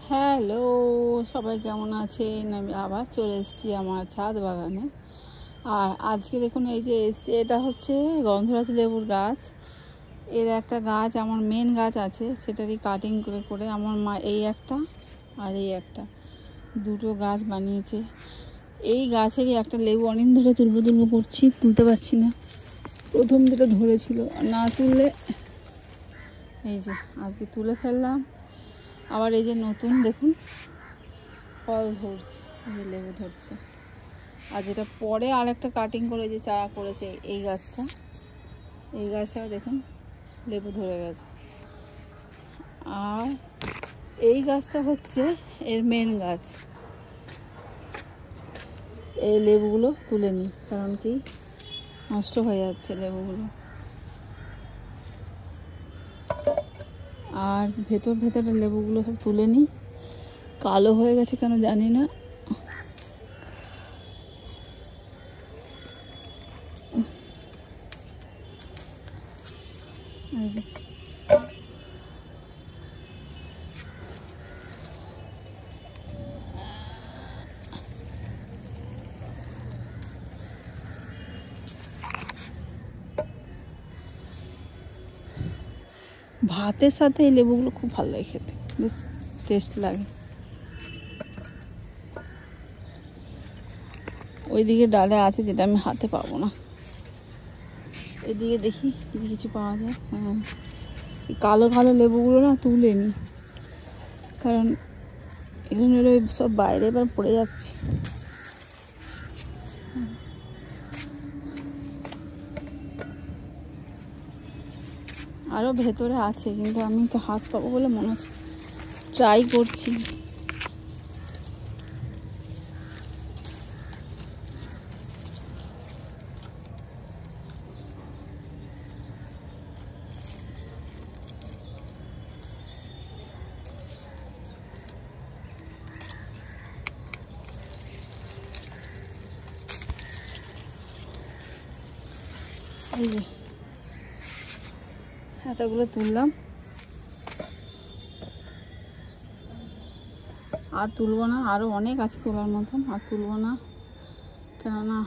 Hello, সবাই কেমন আছেন? আমি আবার চলে এসেছি আমার ছাদ বাগানে। আর আজকে দেখুন এই যে এসছে, এটা হচ্ছে গন্ধরাজ লেবুর গাছ। এর একটা গাছ আমার মেন গাছ আছে, সেটারই কাটিং করে করে আমার মা এই একটা আর এই একটা দুটো গাছ বানিয়েছে। এই গাছেরই একটা লেবু অনেক ধরে তুলবো করছি, তুলতে পারছি না। প্রথম যেটা ধরেছিল, না তুললে এই যে আজকে তুলে ফেললাম। আবার এই যে নতুন দেখুন ফল ধরছে, এই যে লেবু ধরছে। আর যেটা পরে আর একটা কাটিং করে যে চারা করেছে এই গাছটাও দেখুন লেবু ধরে গেছে। আর এই গাছটা হচ্ছে এর মেন গাছ। এই লেবুগুলো তুলে নিই, কারণ কি নষ্ট হয়ে যাচ্ছে লেবুগুলো। আর ভেতরে লেবুগুলো সব তুলে নিই, কালো হয়ে গেছে কেন জানি না। ভাতের সাথে এই লেবুগুলো খুব ভালো লাগে খেতে, বেশ টেস্ট লাগে। ওইদিকে ডালে আছে, যেটা আমি হাতে পাবো না। এদিকে দেখি যদি কিছু পাওয়া যায়। হ্যাঁ, এই কালো কালো লেবুগুলো না তুলে নি, কারণ এগুলো সব বাইরে এবার পড়ে যাচ্ছে। আরও ভেতরে আছে, কিন্তু আমি তো হাত পাবো বলে মনে হচ্ছে, ট্রাই করছি। এই যে এতগুলো তুললাম, আর তুলবো না। আরও অনেক আছে তোলার মতন, আর তুলবো না, কেননা